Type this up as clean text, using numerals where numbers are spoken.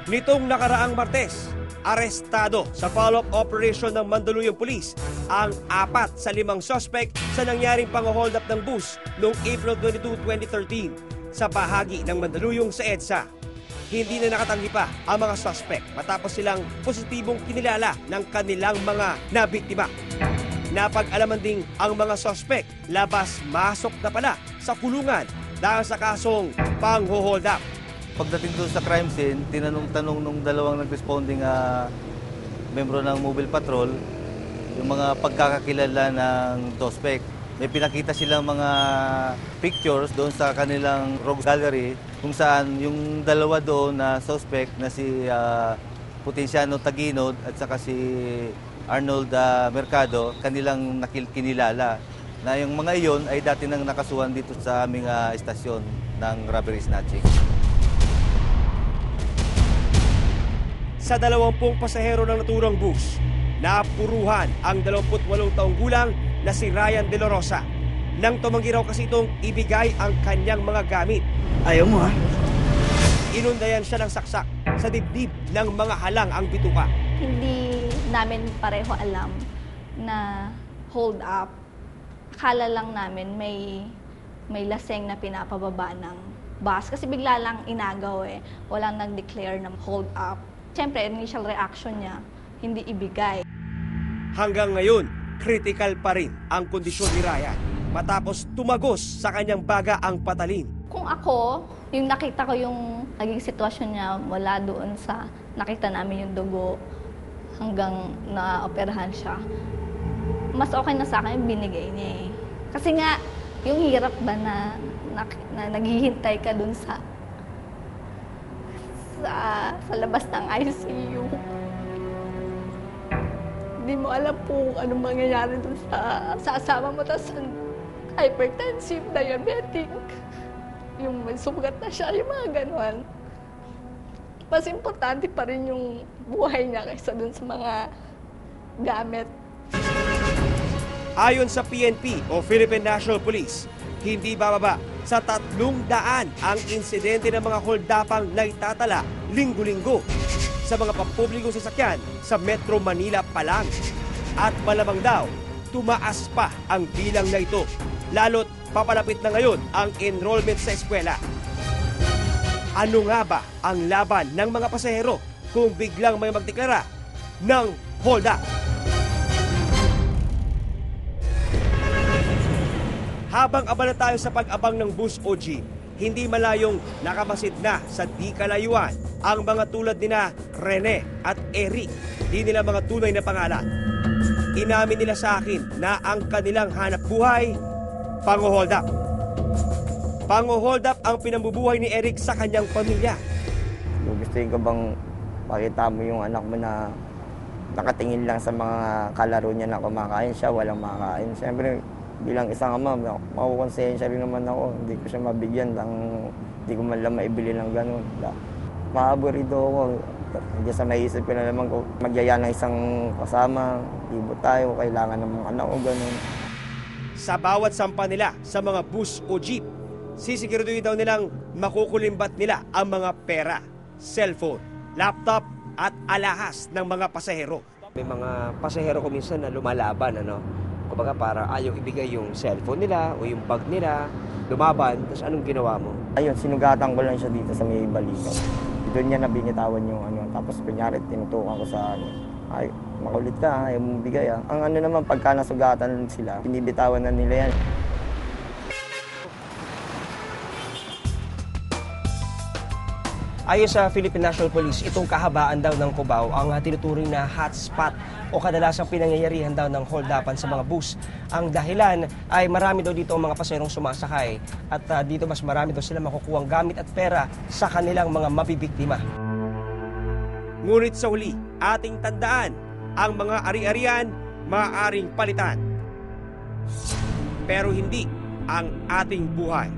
Nitong nakaraang Martes, arestado sa follow-up operation ng Mandaluyong Police ang 4 sa 5 suspect sa nangyaring pang-hold up ng bus noong April 22, 2013 sa bahagi ng Mandaluyong sa EDSA. Hindi na nakatanggi pa ang mga suspect matapos silang positibong kinilala ng kanilang mga nabiktima. Napag-alaman ding ang mga suspect labas-masok na pala sa kulungan dahil sa kasong pang-hold up. Pagdating doon sa crime scene, tinanong-tanong nung dalawang nag-responding membro ng mobile patrol yung mga pagkakakilala ng suspect. May pinakita silang mga pictures doon sa kanilang rogue gallery kung saan yung dalawa doon na suspect na si Potenciano Taguinod at saka si Arnold Mercado, kanilang kinilala. Na yung mga iyon ay dati nang nakasuhan dito sa aming estasyon ng robbery snatching. Sa 20 pasahero ng naturang bus, napuruhan ang 28 taong gulang na si Ryan De La Rosa. Nang tumanggi raw kasi itong ibigay ang kanyang mga gamit. Ayaw mo ha? Inundayan siya ng saksak sa dibdib ng mga halang ang bituka. Hindi namin pareho alam na hold up. Akala lang namin may laseng na pinapababa ng bus. Kasi bigla lang inagaw Walang nag-declare ng hold up. Siyempre, initial reaction niya, hindi ibigay. Hanggang ngayon, critical pa rin ang kondisyon ni Ryan matapos tumagos sa kanyang baga ang patalim. Kung ako, yung nakita ko yung naging sitwasyon niya wala doon sa nakita namin yung dugo hanggang na-operahan siya, mas okay na sa akin yung binigay niya Kasi nga, yung hirap ba na naghihintay ka dun sa labas ng ICU. Hindi mo alam po anong mangyayari dun sa asawa mo, tas hypertensive, diabetic, yung may sugat na siya, yung mga ganon. Mas importante pa rin yung buhay niya kaysa dun sa mga gamit. Ayon sa PNP o Philippine National Police, hindi bababa sa 300 ang insidente ng mga holdapang na itatala linggo-linggo sa mga pampublikong sasakyan sa Metro Manila pa lang. At malamang daw, tumaas pa ang bilang na ito, lalo't papalapit na ngayon ang enrollment sa eskwela. Ano nga ba ang laban ng mga pasahero kung biglang may magdeklara ng hold up? Habang abala tayo sa pag-abang ng bus o jeep, hindi malayong nakamasid na sa di kalayuan ang mga tulad nina Rene at Eric, di nila mga tunay na pangalan. Inamin nila sa akin na ang kanilang hanap buhay, pang-hold up. Pang-hold up ang pinambubuhay ni Eric sa kanyang pamilya. Gustuin ko bang makita mo yung anak mo na nakatingin lang sa mga kalaro niya na kumakain siya, walang makakain. Siyempre, bilang isang ama, makukonsensya rin naman ako. Hindi ko siya mabigyan lang, hindi ko man lang maibili ng gano'n. Maaburido ako. Hindi sa maisip ko na naman ko magyaya ng isang kasama, ibo tayo, kailangan ng mga anak ko, gano'n. Sa bawat sampa nila sa mga bus o jeep, sisiguraduhin daw nilang makukulimbat nila ang mga pera, cellphone, laptop at alahas ng mga pasahero. May mga pasahero ko minsan na lumalaban, kumbaga para ayaw ibigay yung cellphone nila o yung bag nila, lumaban, tapos anong ginawa mo? Ayun, sinugatan ko lang siya dito sa may balikat. Doon niya na binitawan yung tapos kunyari tinutukan ko sa ay, makulit ka, ayaw mong bigay Ang naman, pagka nasugatan sila, binibitawan na nila yan. Ayon sa Philippine National Police, itong kahabaan daw ng Cubao ang tinuturing na hotspot o kadalasang pinangyayarihan daw ng hold-upan sa mga bus. Ang dahilan ay marami daw dito ang mga pasaherong sumasakay at dito mas marami daw sila makukuhang gamit at pera sa kanilang mga mabibiktima. Ngunit sa huli, ating tandaan, ang mga ari-arian maaaring palitan. Pero hindi ang ating buhay.